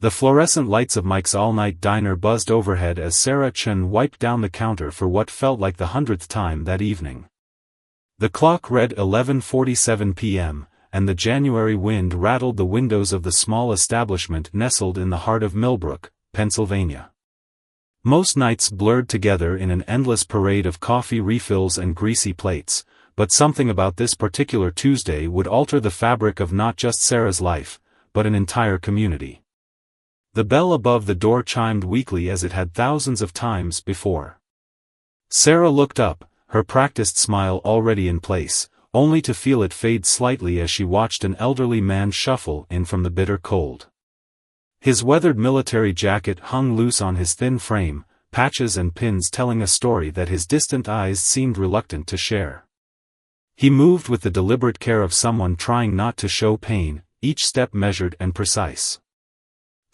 The fluorescent lights of Mike's all-night diner buzzed overhead as Sarah Chen wiped down the counter for what felt like the 100th time that evening. The clock read 11:47 p.m., and the January wind rattled the windows of the small establishment nestled in the heart of Millbrook, Pennsylvania. Most nights blurred together in an endless parade of coffee refills and greasy plates, but something about this particular Tuesday would alter the fabric of not just Sarah's life, but an entire community. The bell above the door chimed weakly as it had thousands of times before. Sarah looked up, her practiced smile already in place, only to feel it fade slightly as she watched an elderly man shuffle in from the bitter cold. His weathered military jacket hung loose on his thin frame, patches and pins telling a story that his distant eyes seemed reluctant to share. He moved with the deliberate care of someone trying not to show pain, each step measured and precise.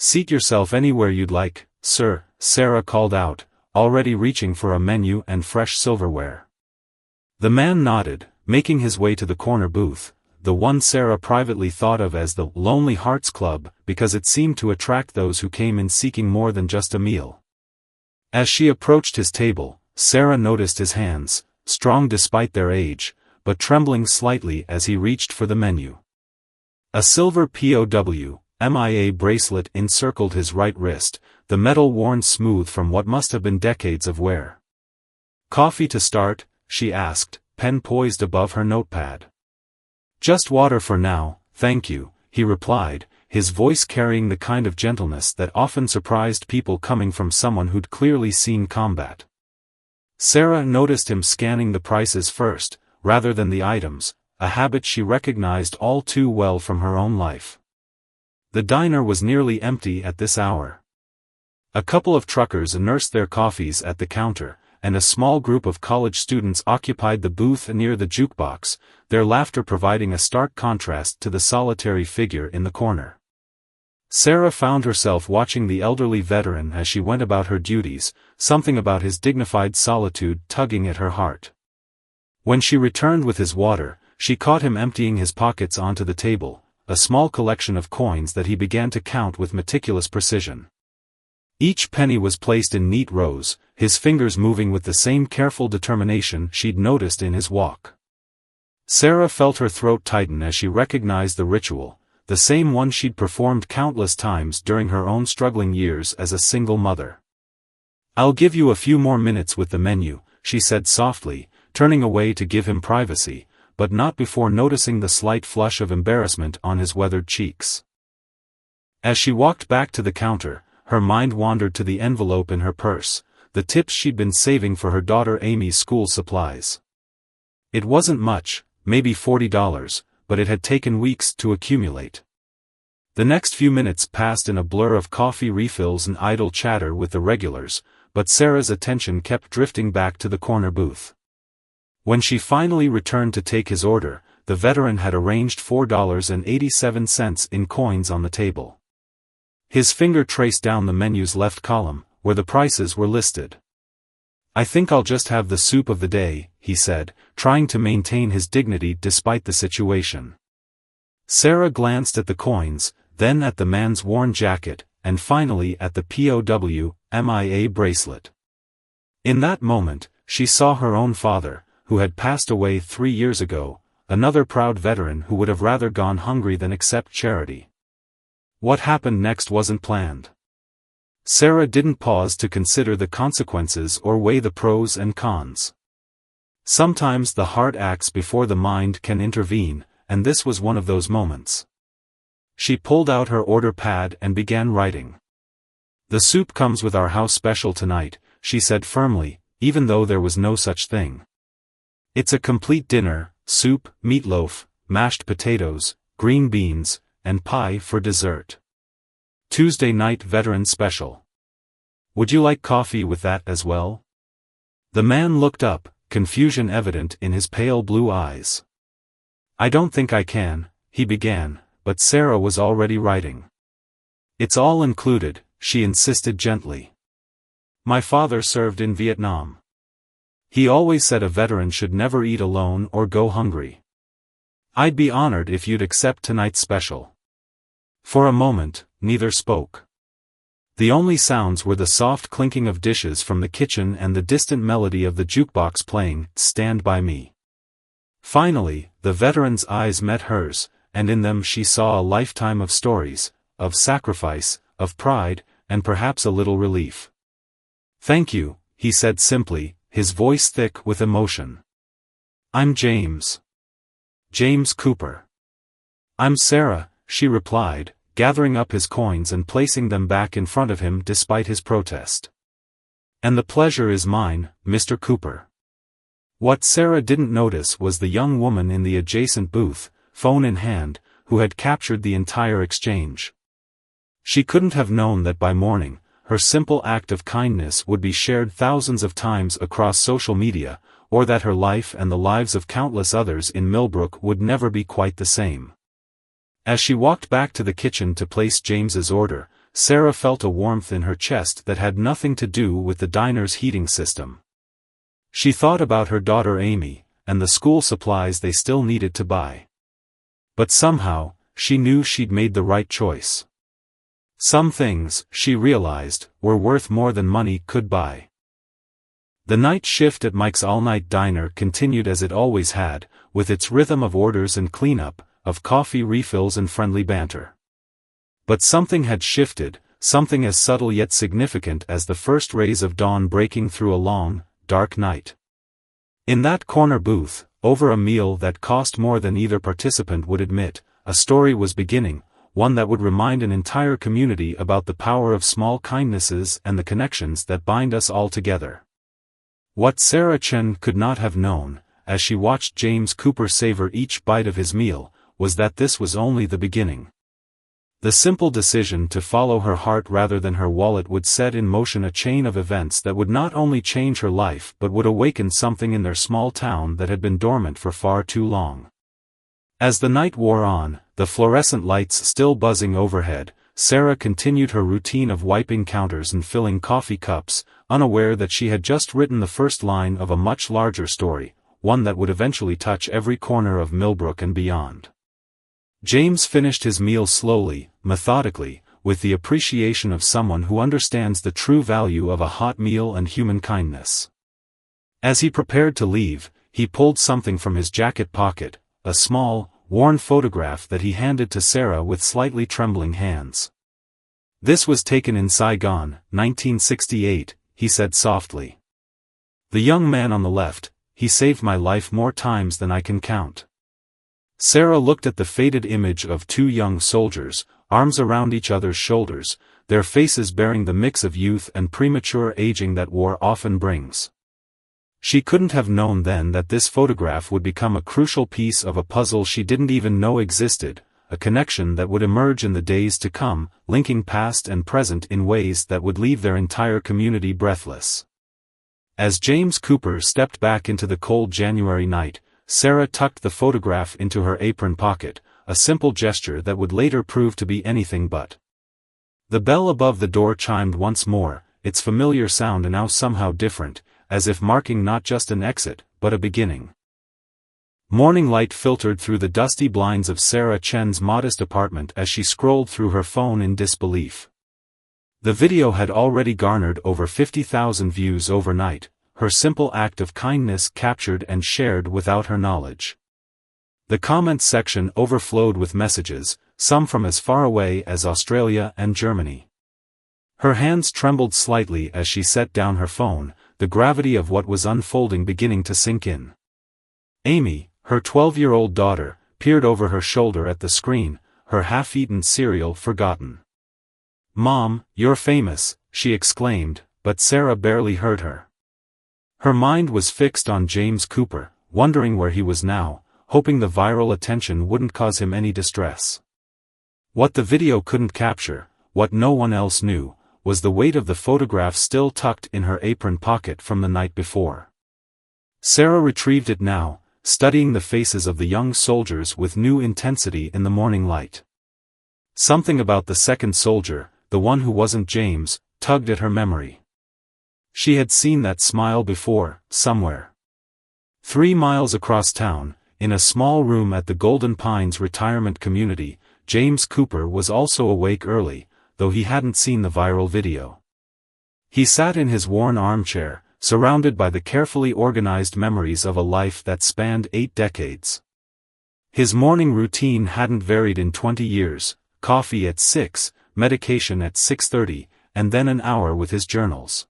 "Seat yourself anywhere you'd like, sir," Sarah called out, already reaching for a menu and fresh silverware. The man nodded, making his way to the corner booth, the one Sarah privately thought of as the Lonely Hearts Club because it seemed to attract those who came in seeking more than just a meal. As she approached his table, Sarah noticed his hands, strong despite their age, but trembling slightly as he reached for the menu. A silver POW/MIA bracelet encircled his right wrist, the metal worn smooth from what must have been decades of wear. "Coffee to start?" she asked, pen poised above her notepad. "Just water for now, thank you," he replied, his voice carrying the kind of gentleness that often surprised people coming from someone who'd clearly seen combat. Sarah noticed him scanning the prices first, rather than the items, a habit she recognized all too well from her own life. The diner was nearly empty at this hour. A couple of truckers nursed their coffees at the counter, and a small group of college students occupied the booth near the jukebox, their laughter providing a stark contrast to the solitary figure in the corner. Sarah found herself watching the elderly veteran as she went about her duties, something about his dignified solitude tugging at her heart. When she returned with his water, she caught him emptying his pockets onto the table, a small collection of coins that he began to count with meticulous precision. Each penny was placed in neat rows, his fingers moving with the same careful determination she'd noticed in his walk. Sarah felt her throat tighten as she recognized the ritual, the same one she'd performed countless times during her own struggling years as a single mother. "I'll give you a few more minutes with the menu," she said softly, turning away to give him privacy, but not before noticing the slight flush of embarrassment on his weathered cheeks. As she walked back to the counter, her mind wandered to the envelope in her purse, the tips she'd been saving for her daughter Amy's school supplies. It wasn't much, maybe $40, but it had taken weeks to accumulate. The next few minutes passed in a blur of coffee refills and idle chatter with the regulars, but Sarah's attention kept drifting back to the corner booth. When she finally returned to take his order, the veteran had arranged $4.87 in coins on the table. His finger traced down the menu's left column, where the prices were listed. "I think I'll just have the soup of the day," he said, trying to maintain his dignity despite the situation. Sarah glanced at the coins, then at the man's worn jacket, and finally at the POW/MIA bracelet. In that moment, she saw her own father, who had passed away 3 years ago, another proud veteran who would have rather gone hungry than accept charity. What happened next wasn't planned. Sarah didn't pause to consider the consequences or weigh the pros and cons. Sometimes the heart acts before the mind can intervene, and this was one of those moments. She pulled out her order pad and began writing. "The soup comes with our house special tonight," she said firmly, even though there was no such thing. "It's a complete dinner, soup, meatloaf, mashed potatoes, green beans, and pie for dessert. Tuesday night veteran special. Would you like coffee with that as well?" The man looked up, confusion evident in his pale blue eyes. "I don't think I can," he began, but Sarah was already writing. "It's all included," she insisted gently. "My father served in Vietnam. He always said a veteran should never eat alone or go hungry. I'd be honored if you'd accept tonight's special." For a moment, neither spoke. The only sounds were the soft clinking of dishes from the kitchen and the distant melody of the jukebox playing "Stand By Me." Finally, the veteran's eyes met hers, and in them she saw a lifetime of stories, of sacrifice, of pride, and perhaps a little relief. "Thank you," he said simply, his voice thick with emotion. "I'm James. James Cooper." "I'm Sarah," she replied, gathering up his coins and placing them back in front of him despite his protest. "And the pleasure is mine, Mr. Cooper." What Sarah didn't notice was the young woman in the adjacent booth, phone in hand, who had captured the entire exchange. She couldn't have known that by morning, her simple act of kindness would be shared thousands of times across social media, or that her life and the lives of countless others in Millbrook would never be quite the same. As she walked back to the kitchen to place James's order, Sarah felt a warmth in her chest that had nothing to do with the diner's heating system. She thought about her daughter Amy, and the school supplies they still needed to buy. But somehow, she knew she'd made the right choice. Some things, she realized, were worth more than money could buy. The night shift at Mike's all-night diner continued as it always had, with its rhythm of orders and cleanup, of coffee refills and friendly banter. But something had shifted, something as subtle yet significant as the first rays of dawn breaking through a long, dark night. In that corner booth, over a meal that cost more than either participant would admit, a story was beginning, one that would remind an entire community about the power of small kindnesses and the connections that bind us all together. What Sarah Chen could not have known, as she watched James Cooper savor each bite of his meal, was that this was only the beginning. The simple decision to follow her heart rather than her wallet would set in motion a chain of events that would not only change her life but would awaken something in their small town that had been dormant for far too long. As the night wore on, the fluorescent lights still buzzing overhead, Sarah continued her routine of wiping counters and filling coffee cups, unaware that she had just written the first line of a much larger story, one that would eventually touch every corner of Millbrook and beyond. James finished his meal slowly, methodically, with the appreciation of someone who understands the true value of a hot meal and human kindness. As he prepared to leave, he pulled something from his jacket pocket, a small, worn photograph that he handed to Sarah with slightly trembling hands. "This was taken in Saigon, 1968, he said softly. "The young man on the left, he saved my life more times than I can count." Sarah looked at the faded image of two young soldiers, arms around each other's shoulders, their faces bearing the mix of youth and premature aging that war often brings. She couldn't have known then that this photograph would become a crucial piece of a puzzle she didn't even know existed, a connection that would emerge in the days to come, linking past and present in ways that would leave their entire community breathless. As James Cooper stepped back into the cold January night, Sarah tucked the photograph into her apron pocket, a simple gesture that would later prove to be anything but. The bell above the door chimed once more, its familiar sound now somehow different, as if marking not just an exit, but a beginning. Morning light filtered through the dusty blinds of Sarah Chen's modest apartment as she scrolled through her phone in disbelief. The video had already garnered over 50,000 views overnight, her simple act of kindness captured and shared without her knowledge. The comments section overflowed with messages, some from as far away as Australia and Germany. Her hands trembled slightly as she set down her phone, the gravity of what was unfolding beginning to sink in. Amy, her 12-year-old daughter, peered over her shoulder at the screen, her half-eaten cereal forgotten. "Mom, you're famous," she exclaimed, but Sarah barely heard her. Her mind was fixed on James Cooper, wondering where he was now, hoping the viral attention wouldn't cause him any distress. What the video couldn't capture, what no one else knew, was the weight of the photograph still tucked in her apron pocket from the night before. Sarah retrieved it now, studying the faces of the young soldiers with new intensity in the morning light. Something about the second soldier, the one who wasn't James, tugged at her memory. She had seen that smile before, somewhere. 3 miles across town, in a small room at the Golden Pines retirement community, James Cooper was also awake early, though he hadn't seen the viral video. He sat in his worn armchair, surrounded by the carefully organized memories of a life that spanned 8 decades. His morning routine hadn't varied in 20 years, coffee at 6, medication at 6:30, and then an hour with his journals.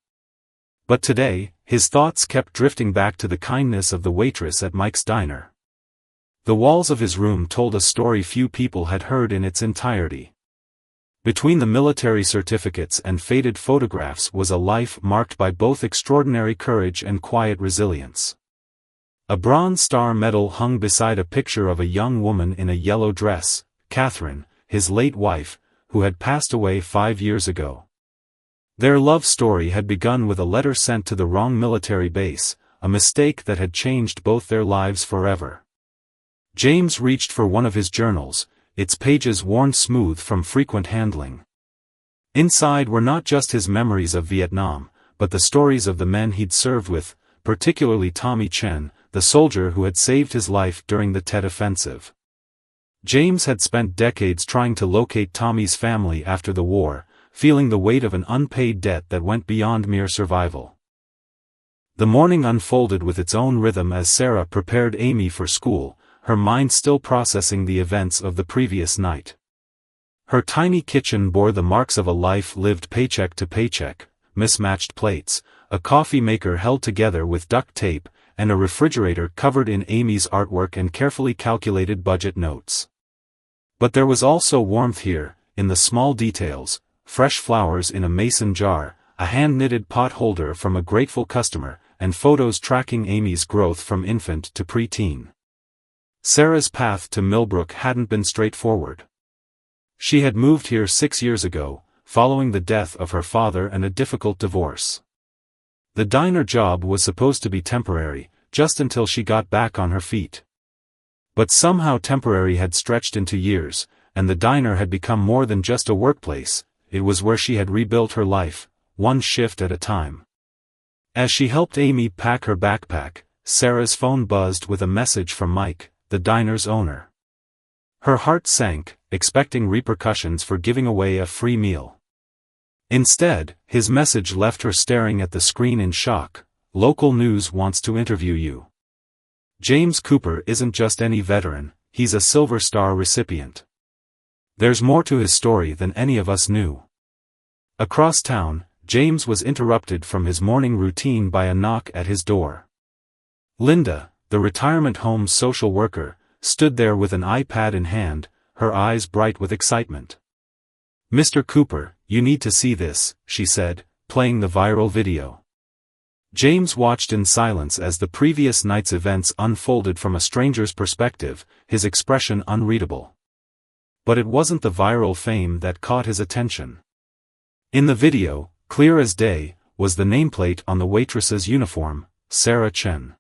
But today, his thoughts kept drifting back to the kindness of the waitress at Mike's diner. The walls of his room told a story few people had heard in its entirety. Between the military certificates and faded photographs was a life marked by both extraordinary courage and quiet resilience. A Bronze Star medal hung beside a picture of a young woman in a yellow dress, Catherine, his late wife, who had passed away 5 years ago. Their love story had begun with a letter sent to the wrong military base, a mistake that had changed both their lives forever. James reached for one of his journals, its pages worn smooth from frequent handling. Inside were not just his memories of Vietnam, but the stories of the men he'd served with, particularly Tommy Chen, the soldier who had saved his life during the Tet Offensive. James had spent decades trying to locate Tommy's family after the war, feeling the weight of an unpaid debt that went beyond mere survival. The morning unfolded with its own rhythm as Sarah prepared Amy for school, her mind still processing the events of the previous night. Her tiny kitchen bore the marks of a life lived paycheck to paycheck, mismatched plates, a coffee maker held together with duct tape, and a refrigerator covered in Amy's artwork and carefully calculated budget notes. But there was also warmth here, in the small details: fresh flowers in a mason jar, a hand-knitted pot holder from a grateful customer, and photos tracking Amy's growth from infant to preteen. Sarah's path to Millbrook hadn't been straightforward. She had moved here 6 years ago, following the death of her father and a difficult divorce. The diner job was supposed to be temporary, just until she got back on her feet. But somehow temporary had stretched into years, and the diner had become more than just a workplace. It was where she had rebuilt her life, one shift at a time. As she helped Amy pack her backpack, Sarah's phone buzzed with a message from Mike, the diner's owner. Her heart sank, expecting repercussions for giving away a free meal. Instead, his message left her staring at the screen in shock. "Local news wants to interview you. James Cooper isn't just any veteran, he's a Silver Star recipient. There's more to his story than any of us knew." Across town, James was interrupted from his morning routine by a knock at his door. Linda, the retirement home's social worker, stood there with an iPad in hand, her eyes bright with excitement. "Mr. Cooper, you need to see this," she said, playing the viral video. James watched in silence as the previous night's events unfolded from a stranger's perspective, his expression unreadable. But it wasn't the viral fame that caught his attention. In the video, clear as day, was the nameplate on the waitress's uniform, Sarah Chen.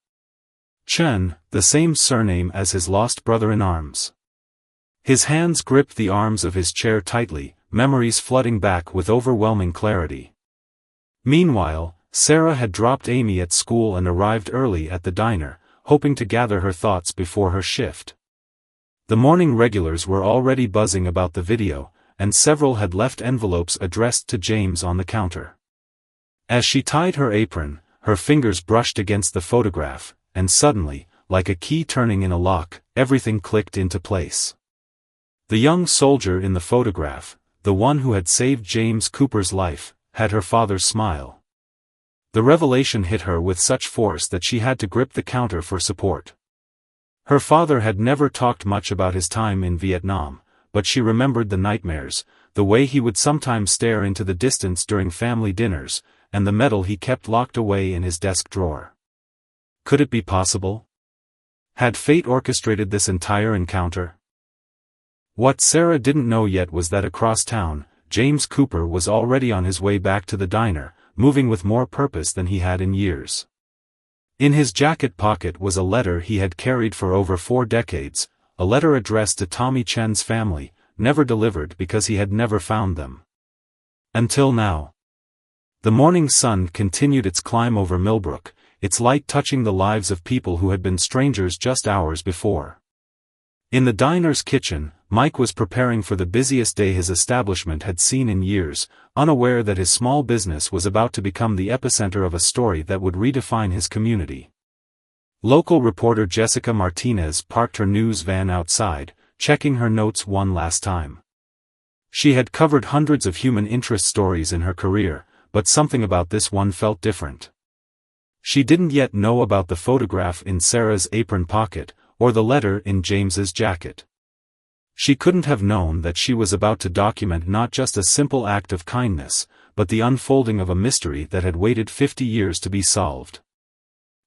Chen, the same surname as his lost brother-in-arms. His hands gripped the arms of his chair tightly, memories flooding back with overwhelming clarity. Meanwhile, Sarah had dropped Amy at school and arrived early at the diner, hoping to gather her thoughts before her shift. The morning regulars were already buzzing about the video, and several had left envelopes addressed to James on the counter. As she tied her apron, her fingers brushed against the photograph, and suddenly, like a key turning in a lock, everything clicked into place. The young soldier in the photograph, the one who had saved James Cooper's life, had her father's smile. The revelation hit her with such force that she had to grip the counter for support. Her father had never talked much about his time in Vietnam, but she remembered the nightmares, the way he would sometimes stare into the distance during family dinners, and the medal he kept locked away in his desk drawer. Could it be possible? Had fate orchestrated this entire encounter? What Sarah didn't know yet was that across town, James Cooper was already on his way back to the diner, moving with more purpose than he had in years. In his jacket pocket was a letter he had carried for over 4 decades, a letter addressed to Tommy Chen's family, never delivered because he had never found them. Until now. The morning sun continued its climb over Millbrook, its light touching the lives of people who had been strangers just hours before. In the diner's kitchen, Mike was preparing for the busiest day his establishment had seen in years, unaware that his small business was about to become the epicenter of a story that would redefine his community. Local reporter Jessica Martinez parked her news van outside, checking her notes one last time. She had covered hundreds of human interest stories in her career, but something about this one felt different. She didn't yet know about the photograph in Sarah's apron pocket, or the letter in James's jacket. She couldn't have known that she was about to document not just a simple act of kindness, but the unfolding of a mystery that had waited 50 years to be solved.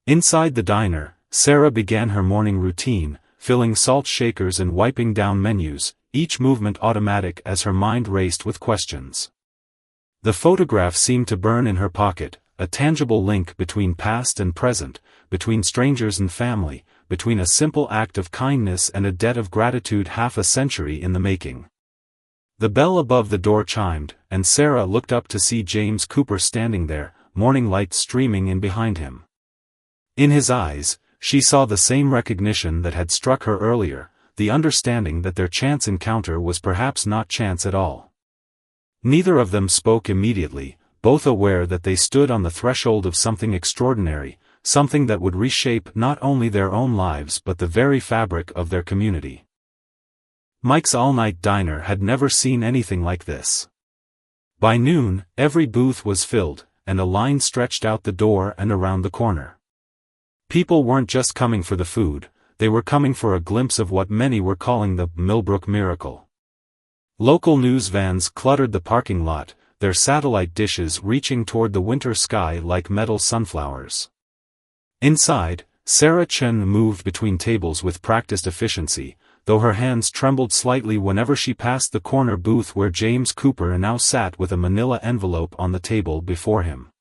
Inside the diner, Sarah began her morning routine, filling salt shakers and wiping down menus, each movement automatic as her mind raced with questions. The photograph seemed to burn in her pocket, a tangible link between past and present, between strangers and family, between a simple act of kindness and a debt of gratitude half a century in the making. The bell above the door chimed, and Sarah looked up to see James Cooper standing there, morning light streaming in behind him. In his eyes, she saw the same recognition that had struck her earlier, the understanding that their chance encounter was perhaps not chance at all. Neither of them spoke immediately, both aware that they stood on the threshold of something extraordinary, something that would reshape not only their own lives but the very fabric of their community. Mike's all-night diner had never seen anything like this. By noon, every booth was filled, and a line stretched out the door and around the corner. People weren't just coming for the food, they were coming for a glimpse of what many were calling the Millbrook miracle. Local news vans cluttered the parking lot, their satellite dishes reaching toward the winter sky like metal sunflowers. Inside, Sarah Chen moved between tables with practiced efficiency, though her hands trembled slightly whenever she passed the corner booth where James Cooper now sat with a manila envelope on the table before him.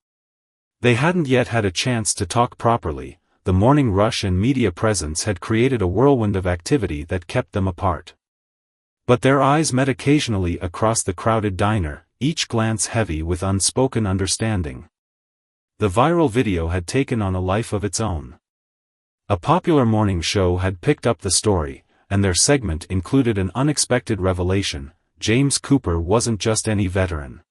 They hadn't yet had a chance to talk properly. The morning rush and media presence had created a whirlwind of activity that kept them apart. But their eyes met occasionally across the crowded diner, each glance heavy with unspoken understanding. The viral video had taken on a life of its own. A popular morning show had picked up the story, and their segment included an unexpected revelation: James Cooper wasn't just any veteran.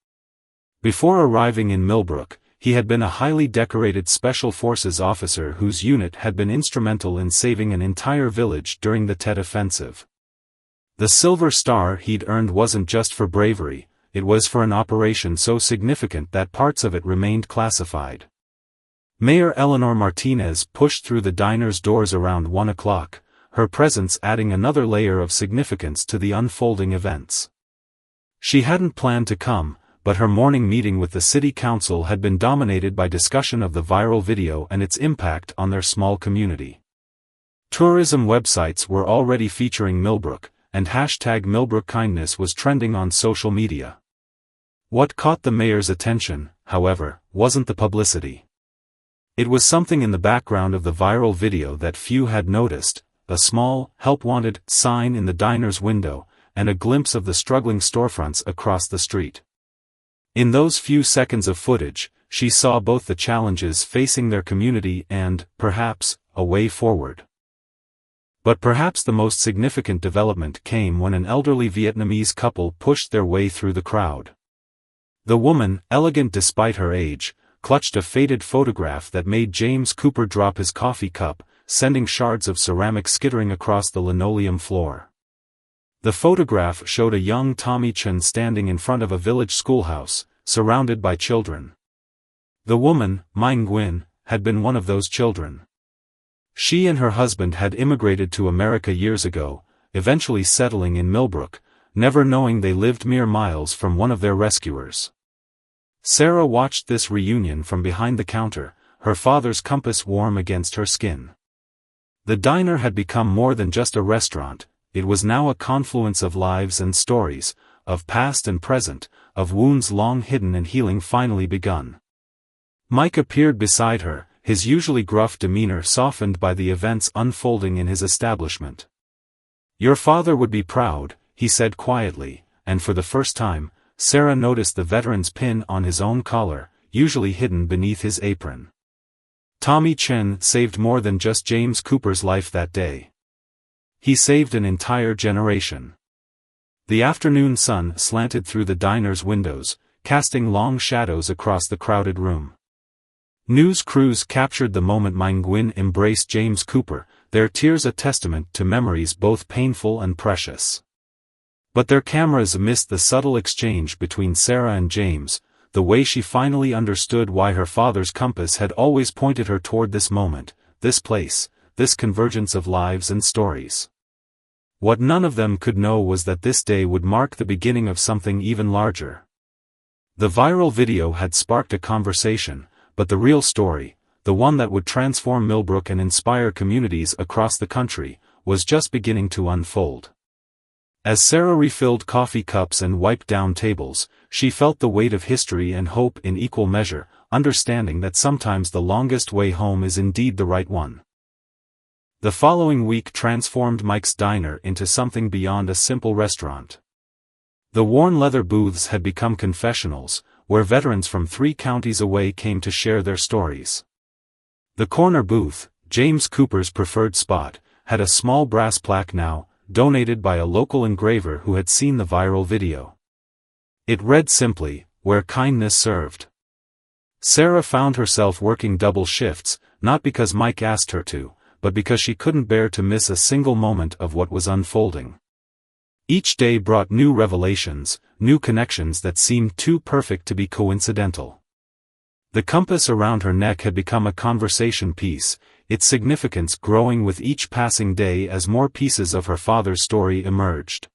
Before arriving in Millbrook, he had been a highly decorated Special Forces officer whose unit had been instrumental in saving an entire village during the Tet Offensive. The Silver Star he'd earned wasn't just for bravery, it was for an operation so significant that parts of it remained classified. Mayor Eleanor Martinez pushed through the diner's doors around 1 o'clock, her presence adding another layer of significance to the unfolding events. She hadn't planned to come, but her morning meeting with the city council had been dominated by discussion of the viral video and its impact on their small community. Tourism websites were already featuring Millbrook, and hashtag #MillbrookKindness was trending on social media. What caught the mayor's attention, however, wasn't the publicity. It was something in the background of the viral video that few had noticed: a small, "Help Wanted" sign in the diner's window, and a glimpse of the struggling storefronts across the street. In those few seconds of footage, she saw both the challenges facing their community and, perhaps, a way forward. But perhaps the most significant development came when an elderly Vietnamese couple pushed their way through the crowd. The woman, elegant despite her age, clutched a faded photograph that made James Cooper drop his coffee cup, sending shards of ceramic skittering across the linoleum floor. The photograph showed a young Tommy Chen standing in front of a village schoolhouse, surrounded by children. The woman, Minh Nguyen, had been one of those children. She and her husband had immigrated to America years ago, eventually settling in Millbrook, never knowing they lived mere miles from one of their rescuers. Sarah watched this reunion from behind the counter, her father's compass warm against her skin. The diner had become more than just a restaurant. It was now a confluence of lives and stories, of past and present, of wounds long hidden and healing finally begun. Mike appeared beside her, his usually gruff demeanor softened by the events unfolding in his establishment. "Your father would be proud," he said quietly, and for the first time, Sarah noticed the veteran's pin on his own collar, usually hidden beneath his apron. Tommy Chen saved more than just James Cooper's life that day. He saved an entire generation. The afternoon sun slanted through the diner's windows, casting long shadows across the crowded room. News crews captured the moment Mein Nguyen embraced James Cooper, their tears a testament to memories both painful and precious. But their cameras missed the subtle exchange between Sarah and James, the way she finally understood why her father's compass had always pointed her toward this moment, this place, this convergence of lives and stories. What none of them could know was that this day would mark the beginning of something even larger. The viral video had sparked a conversation, but the real story, the one that would transform Millbrook and inspire communities across the country, was just beginning to unfold. As Sarah refilled coffee cups and wiped down tables, she felt the weight of history and hope in equal measure, understanding that sometimes the longest way home is indeed the right one. The following week transformed Mike's Diner into something beyond a simple restaurant. The worn leather booths had become confessionals, where veterans from 3 counties away came to share their stories. The corner booth, James Cooper's preferred spot, had a small brass plaque now, donated by a local engraver who had seen the viral video. It read simply, "Where kindness served." Sarah found herself working double shifts, not because Mike asked her to, but because she couldn't bear to miss a single moment of what was unfolding. Each day brought new revelations, new connections that seemed too perfect to be coincidental. The compass around her neck had become a conversation piece, its significance growing with each passing day as more pieces of her father's story emerged.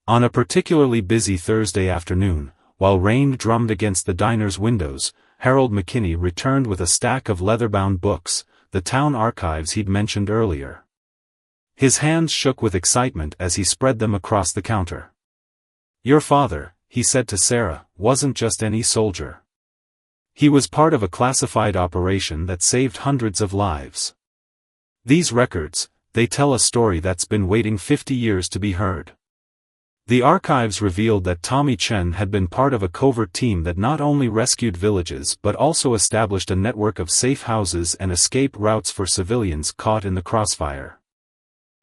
On a particularly busy Thursday afternoon, while rain drummed against the diner's windows, Harold McKinney returned with a stack of leather-bound books, the town archives he'd mentioned earlier. His hands shook with excitement as he spread them across the counter. "Your father," he said to Sarah, "wasn't just any soldier. He was part of a classified operation that saved hundreds of lives. These records, they tell a story that's been waiting 50 years to be heard." The archives revealed that Tommy Chen had been part of a covert team that not only rescued villages but also established a network of safe houses and escape routes for civilians caught in the crossfire.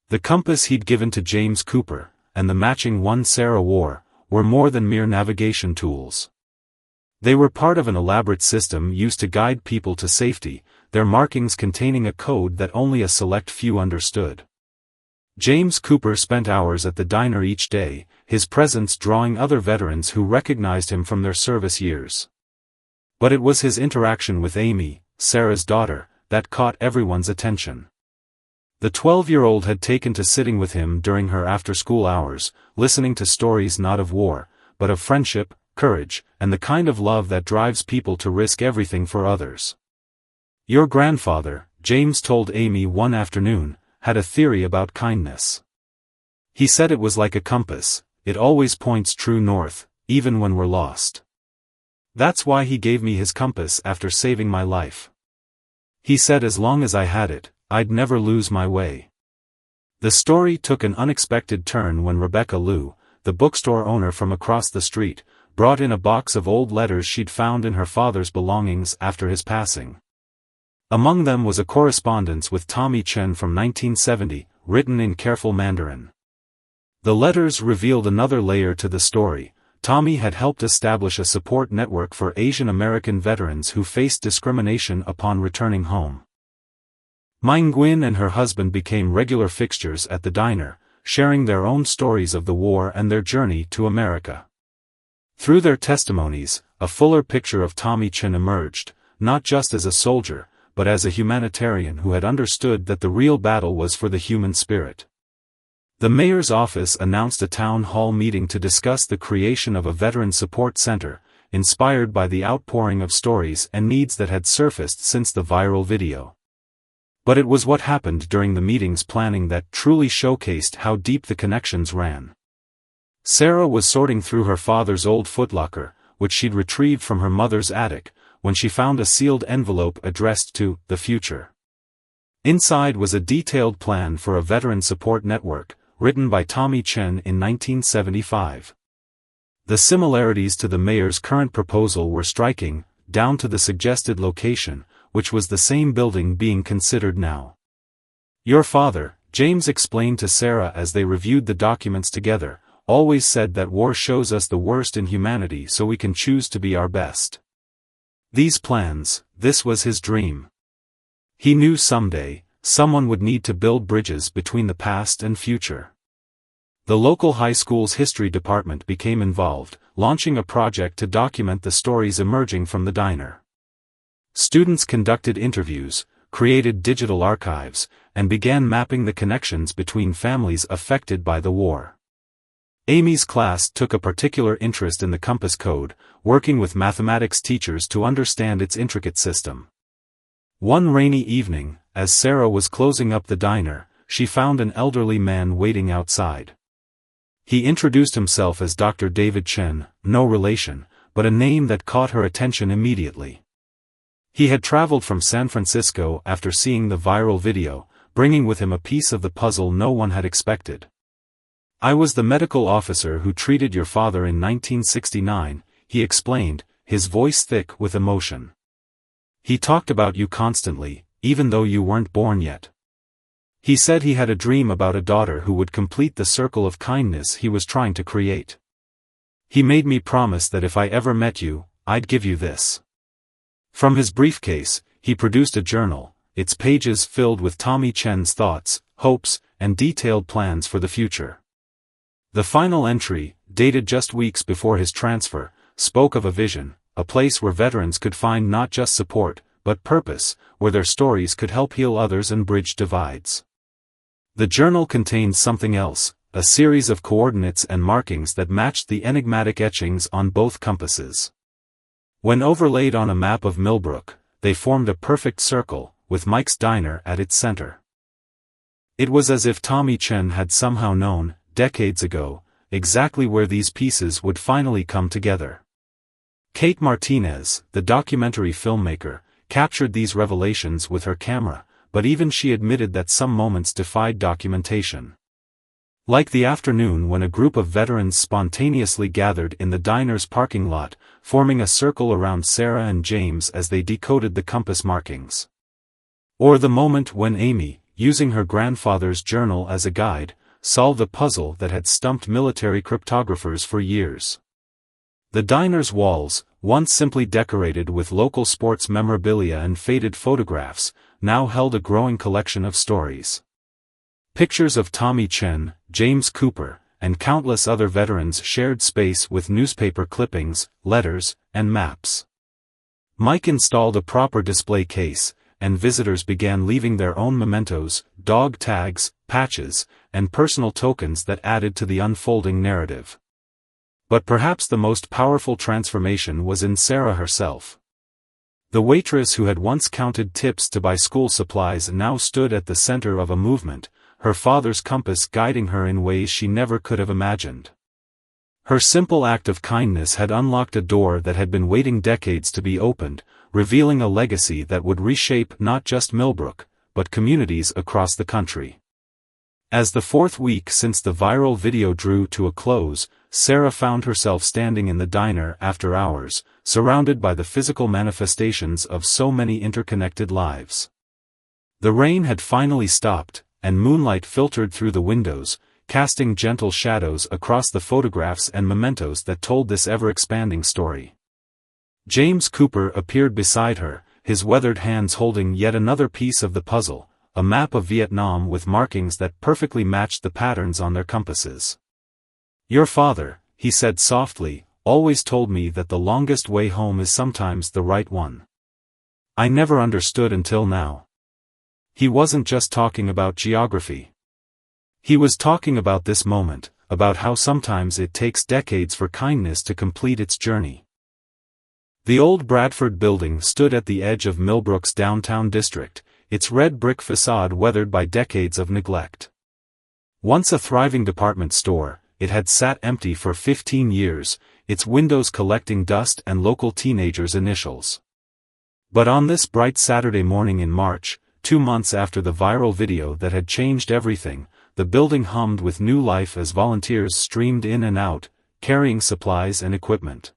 The compass he'd given to James Cooper, and the matching one Sarah wore, were more than mere navigation tools. They were part of an elaborate system used to guide people to safety, their markings containing a code that only a select few understood. James Cooper spent hours at the diner each day, his presence drawing other veterans who recognized him from their service years. But it was his interaction with Amy, Sarah's daughter, that caught everyone's attention. The 12-year-old had taken to sitting with him during her after-school hours, listening to stories not of war, but of friendship, courage, and the kind of love that drives people to risk everything for others. "Your grandfather," James told Amy one afternoon, had a theory about kindness. He said it was like a compass, it always points true north, even when we're lost. That's why he gave me his compass after saving my life. He said as long as I had it, I'd never lose my way. The story took an unexpected turn when Rebecca Liu, the bookstore owner from across the street, brought in a box of old letters she'd found in her father's belongings after his passing. Among them was a correspondence with Tommy Chen from 1970, written in careful Mandarin. The letters revealed another layer to the story. Tommy had helped establish a support network for Asian American veterans who faced discrimination upon returning home. Mein Nguyen and her husband became regular fixtures at the diner, sharing their own stories of the war and their journey to America. Through their testimonies, a fuller picture of Tommy Chen emerged, not just as a soldier, but as a humanitarian who had understood that the real battle was for the human spirit. The mayor's office announced a town hall meeting to discuss the creation of a veteran support center, inspired by the outpouring of stories and needs that had surfaced since the viral video. But it was what happened during the meeting's planning that truly showcased how deep the connections ran. Sarah was sorting through her father's old footlocker, which she'd retrieved from her mother's attic, when she found a sealed envelope addressed to the future. Inside was a detailed plan for a veteran support network, written by Tommy Chen in 1975. The similarities to the mayor's current proposal were striking, down to the suggested location, which was the same building being considered now. "Your father," James explained to Sarah as they reviewed the documents together, always said that war shows us the worst in humanity so we can choose to be our best. These plans, this was his dream. He knew someday, someone would need to build bridges between the past and future. The local high school's history department became involved, launching a project to document the stories emerging from the diner. Students conducted interviews, created digital archives, and began mapping the connections between families affected by the war. Amy's class took a particular interest in the compass code, working with mathematics teachers to understand its intricate system. One rainy evening, as Sarah was closing up the diner, she found an elderly man waiting outside. He introduced himself as Dr. David Chen, no relation, but a name that caught her attention immediately. He had traveled from San Francisco after seeing the viral video, bringing with him a piece of the puzzle no one had expected. "I was the medical officer who treated your father in 1969, he explained, his voice thick with emotion. "He talked about you constantly, even though you weren't born yet. He said he had a dream about a daughter who would complete the circle of kindness he was trying to create. He made me promise that if I ever met you, I'd give you this." From his briefcase, he produced a journal, its pages filled with Tommy Chen's thoughts, hopes, and detailed plans for the future. The final entry, dated just weeks before his transfer, spoke of a vision, a place where veterans could find not just support, but purpose, where their stories could help heal others and bridge divides. The journal contained something else, a series of coordinates and markings that matched the enigmatic etchings on both compasses. When overlaid on a map of Millbrook, they formed a perfect circle, with Mike's Diner at its center. It was as if Tommy Chen had somehow known, decades ago, exactly where these pieces would finally come together. Kate Martinez, the documentary filmmaker, captured these revelations with her camera, but even she admitted that some moments defied documentation. Like the afternoon when a group of veterans spontaneously gathered in the diner's parking lot, forming a circle around Sarah and James as they decoded the compass markings. Or the moment when Amy, using her grandfather's journal as a guide, solved a puzzle that had stumped military cryptographers for years. The diner's walls, once simply decorated with local sports memorabilia and faded photographs, now held a growing collection of stories. Pictures of Tommy Chen, James Cooper, and countless other veterans shared space with newspaper clippings, letters, and maps. Mike installed a proper display case, and visitors began leaving their own mementos, dog tags, patches, and personal tokens that added to the unfolding narrative. But perhaps the most powerful transformation was in Sarah herself. The waitress who had once counted tips to buy school supplies now stood at the center of a movement, her father's compass guiding her in ways she never could have imagined. Her simple act of kindness had unlocked a door that had been waiting decades to be opened, revealing a legacy that would reshape not just Millbrook, but communities across the country. As the fourth week since the viral video drew to a close, Sarah found herself standing in the diner after hours, surrounded by the physical manifestations of so many interconnected lives. The rain had finally stopped, and moonlight filtered through the windows, casting gentle shadows across the photographs and mementos that told this ever-expanding story. James Cooper appeared beside her, his weathered hands holding yet another piece of the puzzle, a map of Vietnam with markings that perfectly matched the patterns on their compasses. "Your father," he said softly, "always told me that the longest way home is sometimes the right one. I never understood until now." He wasn't just talking about geography. He was talking about this moment, about how sometimes it takes decades for kindness to complete its journey. The old Bradford building stood at the edge of Millbrook's downtown district, its red brick facade weathered by decades of neglect. Once a thriving department store, it had sat empty for 15 years, its windows collecting dust and local teenagers' initials. But on this bright Saturday morning in March, 2 months after the viral video that had changed everything, the building hummed with new life as volunteers streamed in and out, carrying supplies and equipment.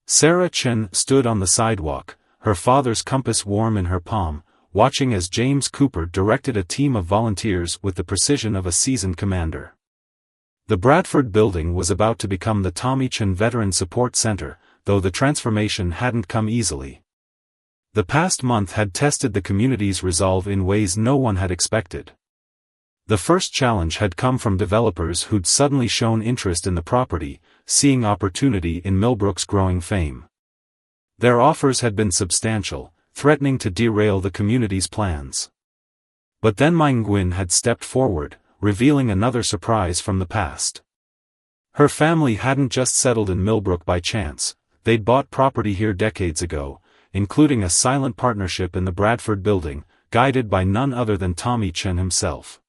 Sarah Chen stood on the sidewalk, her father's compass warm in her palm, watching as James Cooper directed a team of volunteers with the precision of a seasoned commander. The Bradford building was about to become the Tommy Chen Veteran Support Center, though the transformation hadn't come easily. The past month had tested the community's resolve in ways no one had expected. The first challenge had come from developers who'd suddenly shown interest in the property, seeing opportunity in Millbrook's growing fame. Their offers had been substantial, threatening to derail the community's plans. But then Mai Nguyen had stepped forward, revealing another surprise from the past. Her family hadn't just settled in Millbrook by chance, they'd bought property here decades ago, including a silent partnership in the Bradford building, guided by none other than Tommy Chen himself.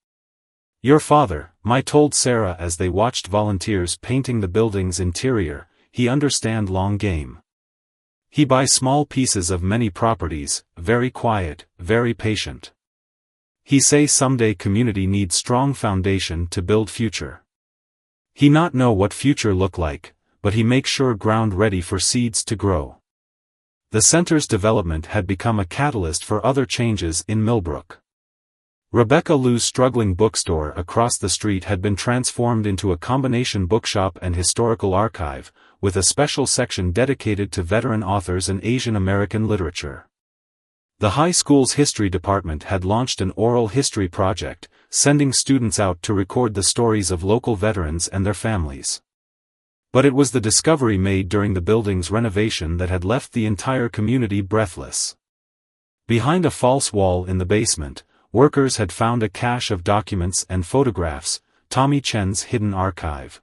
"Your father," Mai told Sarah as they watched volunteers painting the building's interior, "he understand long game. He buy small pieces of many properties, very quiet, very patient. He say someday community needs strong foundation to build future. He not know what future look like, but he make sure ground ready for seeds to grow." The center's development had become a catalyst for other changes in Millbrook. Rebecca Lou's struggling bookstore across the street had been transformed into a combination bookshop and historical archive, with a special section dedicated to veteran authors and Asian American literature. The high school's history department had launched an oral history project, sending students out to record the stories of local veterans and their families. But it was the discovery made during the building's renovation that had left the entire community breathless. Behind a false wall in the basement, workers had found a cache of documents and photographs, Tommy Chen's hidden archive.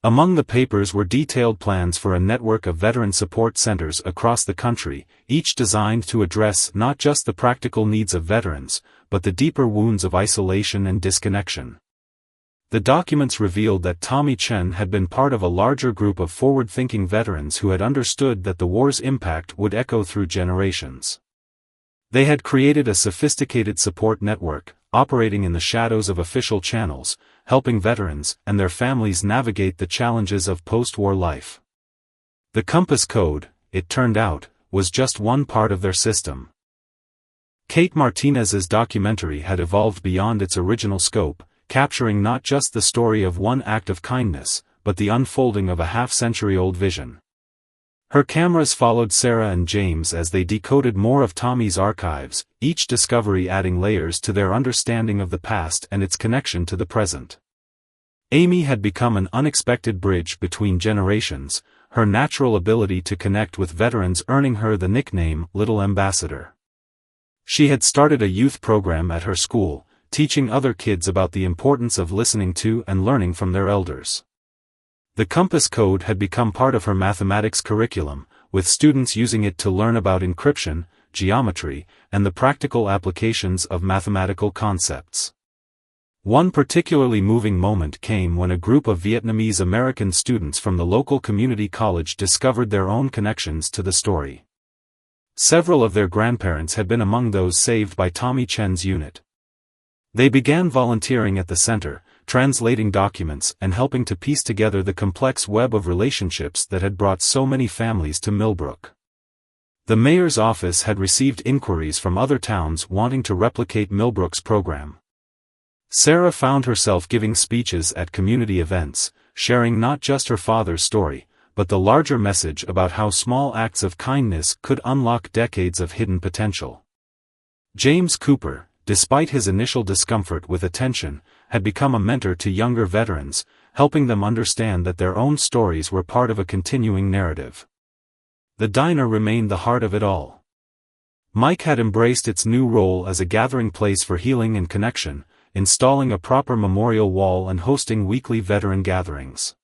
Among the papers were detailed plans for a network of veteran support centers across the country, each designed to address not just the practical needs of veterans, but the deeper wounds of isolation and disconnection. The documents revealed that Tommy Chen had been part of a larger group of forward-thinking veterans who had understood that the war's impact would echo through generations. They had created a sophisticated support network, operating in the shadows of official channels, helping veterans and their families navigate the challenges of post-war life. The Compass Code, it turned out, was just one part of their system. Kate Martinez's documentary had evolved beyond its original scope, capturing not just the story of one act of kindness, but the unfolding of a half-century-old vision. Her cameras followed Sarah and James as they decoded more of Tommy's archives, each discovery adding layers to their understanding of the past and its connection to the present. Amy had become an unexpected bridge between generations, her natural ability to connect with veterans earning her the nickname Little Ambassador. She had started a youth program at her school, teaching other kids about the importance of listening to and learning from their elders. The Compass Code had become part of her mathematics curriculum, with students using it to learn about encryption, geometry, and the practical applications of mathematical concepts. One particularly moving moment came when a group of Vietnamese American students from the local community college discovered their own connections to the story. Several of their grandparents had been among those saved by Tommy Chen's unit. They began volunteering at the center, translating documents and helping to piece together the complex web of relationships that had brought so many families to Millbrook. The mayor's office had received inquiries from other towns wanting to replicate Millbrook's program. Sarah found herself giving speeches at community events, sharing not just her father's story, but the larger message about how small acts of kindness could unlock decades of hidden potential. James Cooper, despite his initial discomfort with attention, had become a mentor to younger veterans, helping them understand that their own stories were part of a continuing narrative. The diner remained the heart of it all. Mike had embraced its new role as a gathering place for healing and connection, installing a proper memorial wall and hosting weekly veteran gatherings.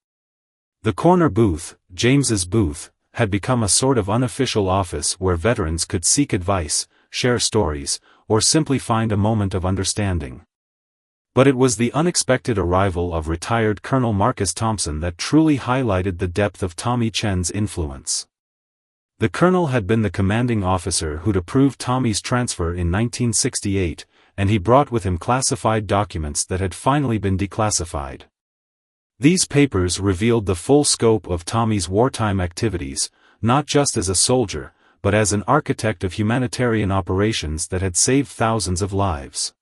The corner booth, James's booth, had become a sort of unofficial office where veterans could seek advice, share stories, or simply find a moment of understanding. But it was the unexpected arrival of retired Colonel Marcus Thompson that truly highlighted the depth of Tommy Chen's influence. The colonel had been the commanding officer who'd approved Tommy's transfer in 1968, and he brought with him classified documents that had finally been declassified. These papers revealed the full scope of Tommy's wartime activities, not just as a soldier, but as an architect of humanitarian operations that had saved thousands of lives.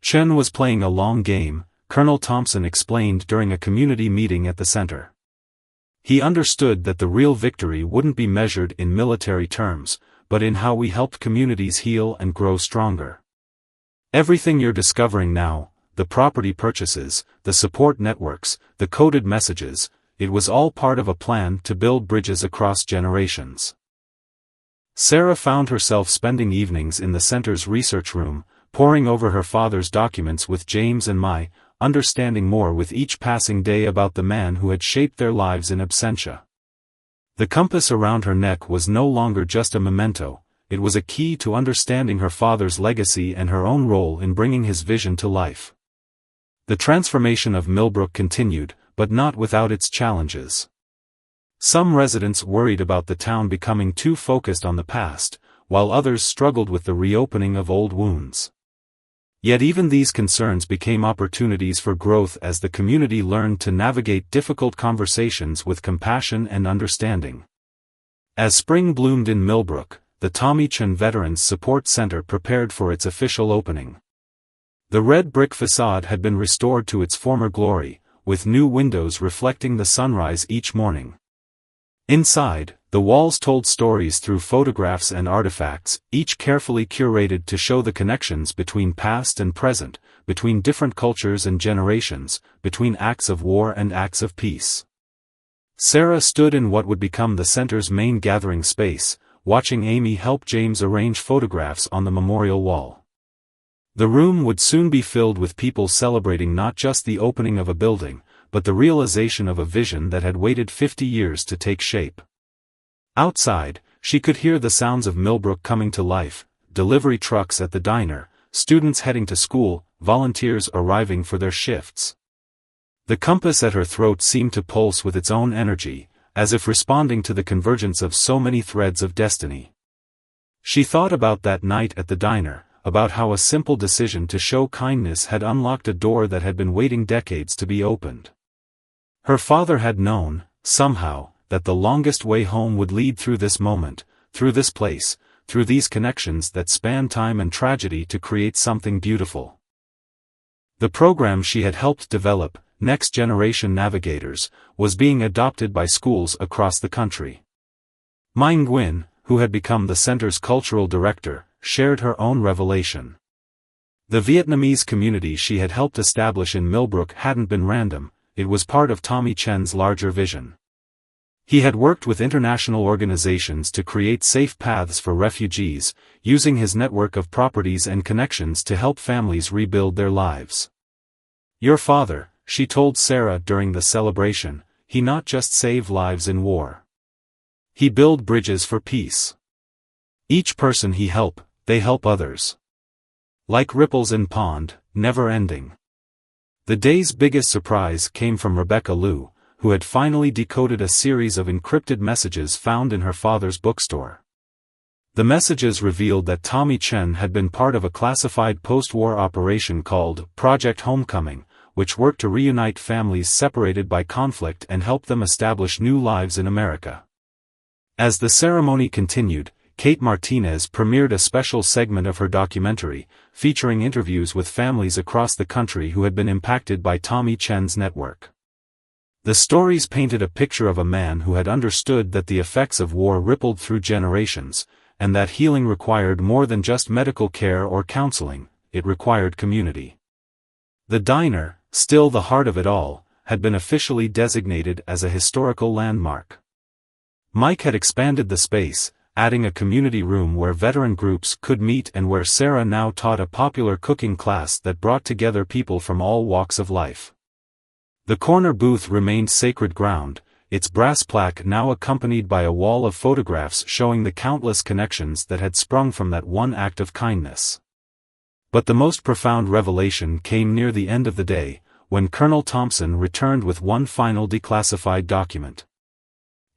Chen was playing a long game, Colonel Thompson explained during a community meeting at the center. He understood that the real victory wouldn't be measured in military terms, but in how we helped communities heal and grow stronger. Everything you're discovering now, the property purchases, the support networks, the coded messages, it was all part of a plan to build bridges across generations. Sarah found herself spending evenings in the center's research room, poring over her father's documents with James and Mai, understanding more with each passing day about the man who had shaped their lives in absentia. The compass around her neck was no longer just a memento, it was a key to understanding her father's legacy and her own role in bringing his vision to life. The transformation of Millbrook continued, but not without its challenges. Some residents worried about the town becoming too focused on the past, while others struggled with the reopening of old wounds. Yet even these concerns became opportunities for growth as the community learned to navigate difficult conversations with compassion and understanding. As spring bloomed in Millbrook, the Tommy Chun Veterans Support Center prepared for its official opening. The red brick facade had been restored to its former glory, with new windows reflecting the sunrise each morning. Inside, the walls told stories through photographs and artifacts, each carefully curated to show the connections between past and present, between different cultures and generations, between acts of war and acts of peace. Sarah stood in what would become the center's main gathering space, watching Amy help James arrange photographs on the memorial wall. The room would soon be filled with people celebrating not just the opening of a building, but the realization of a vision that had waited 50 years to take shape. Outside, she could hear the sounds of Millbrook coming to life, delivery trucks at the diner, students heading to school, volunteers arriving for their shifts. The compass at her throat seemed to pulse with its own energy, as if responding to the convergence of so many threads of destiny. She thought about that night at the diner, about how a simple decision to show kindness had unlocked a door that had been waiting decades to be opened. Her father had known, somehow, that the longest way home would lead through this moment, through this place, through these connections that span time and tragedy to create something beautiful. The program she had helped develop, Next Generation Navigators, was being adopted by schools across the country. Mai Nguyen, who had become the center's cultural director, shared her own revelation. The Vietnamese community she had helped establish in Millbrook hadn't been random, it was part of Tommy Chen's larger vision. He had worked with international organizations to create safe paths for refugees, using his network of properties and connections to help families rebuild their lives. Your father, she told Sarah during the celebration, he not just saved lives in war. He built bridges for peace. Each person he helped, they help others. Like ripples in pond, never ending. The day's biggest surprise came from Rebecca Liu, who had finally decoded a series of encrypted messages found in her father's bookstore. The messages revealed that Tommy Chen had been part of a classified post-war operation called Project Homecoming, which worked to reunite families separated by conflict and help them establish new lives in America. As the ceremony continued, Kate Martinez premiered a special segment of her documentary, featuring interviews with families across the country who had been impacted by Tommy Chen's network. The stories painted a picture of a man who had understood that the effects of war rippled through generations, and that healing required more than just medical care or counseling, it required community. The diner, still the heart of it all, had been officially designated as a historical landmark. Mike had expanded the space, adding a community room where veteran groups could meet and where Sarah now taught a popular cooking class that brought together people from all walks of life. The corner booth remained sacred ground, its brass plaque now accompanied by a wall of photographs showing the countless connections that had sprung from that one act of kindness. But the most profound revelation came near the end of the day, when Colonel Thompson returned with one final declassified document.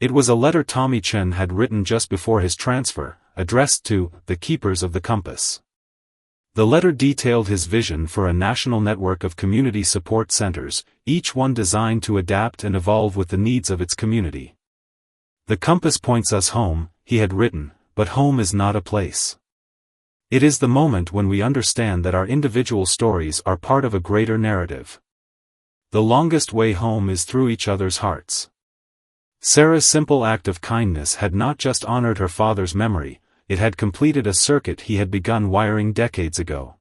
It was a letter Tommy Chen had written just before his transfer, addressed to the Keepers of the Compass. The letter detailed his vision for a national network of community support centers, each one designed to adapt and evolve with the needs of its community. The compass points us home, he had written, but home is not a place. It is the moment when we understand that our individual stories are part of a greater narrative. The longest way home is through each other's hearts. Sarah's simple act of kindness had not just honored her father's memory, it had completed a circuit he had begun wiring decades ago.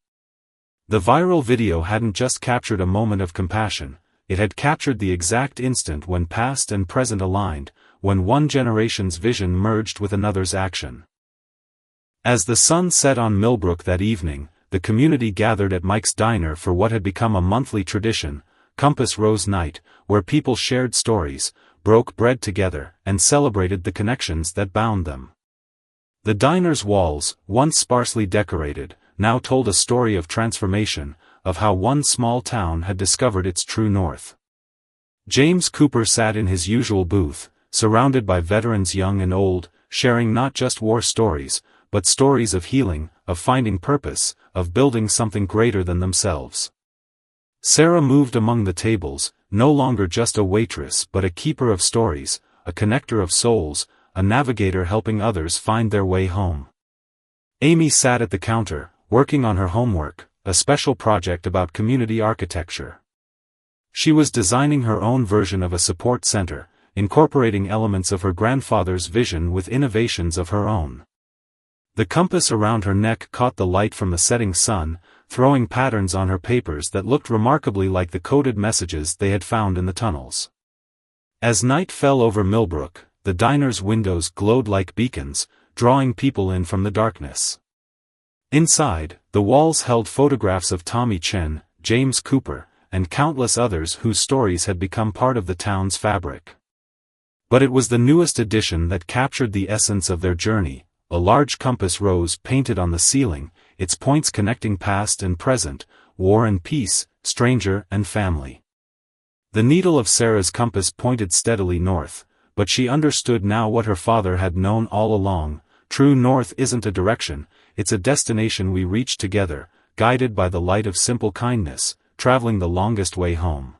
The viral video hadn't just captured a moment of compassion, it had captured the exact instant when past and present aligned, when one generation's vision merged with another's action. As the sun set on Millbrook that evening, the community gathered at Mike's Diner for what had become a monthly tradition, Compass Rose Night, where people shared stories, broke bread together, and celebrated the connections that bound them. The diner's walls, once sparsely decorated, now told a story of transformation, of how one small town had discovered its true north. James Cooper sat in his usual booth, surrounded by veterans young and old, sharing not just war stories, but stories of healing, of finding purpose, of building something greater than themselves. Sarah moved among the tables, no longer just a waitress but a keeper of stories, a connector of souls, a navigator helping others find their way home. Amy sat at the counter, working on her homework, a special project about community architecture. She was designing her own version of a support center, incorporating elements of her grandfather's vision with innovations of her own. The compass around her neck caught the light from the setting sun, throwing patterns on her papers that looked remarkably like the coded messages they had found in the tunnels. As night fell over Millbrook, the diner's windows glowed like beacons, drawing people in from the darkness. Inside, the walls held photographs of Tommy Chen, James Cooper, and countless others whose stories had become part of the town's fabric. But it was the newest addition that captured the essence of their journey, a large compass rose painted on the ceiling, its points connecting past and present, war and peace, stranger and family. The needle of Sarah's compass pointed steadily north, but she understood now what her father had known all along: true north isn't a direction, it's a destination we reach together, guided by the light of simple kindness, traveling the longest way home.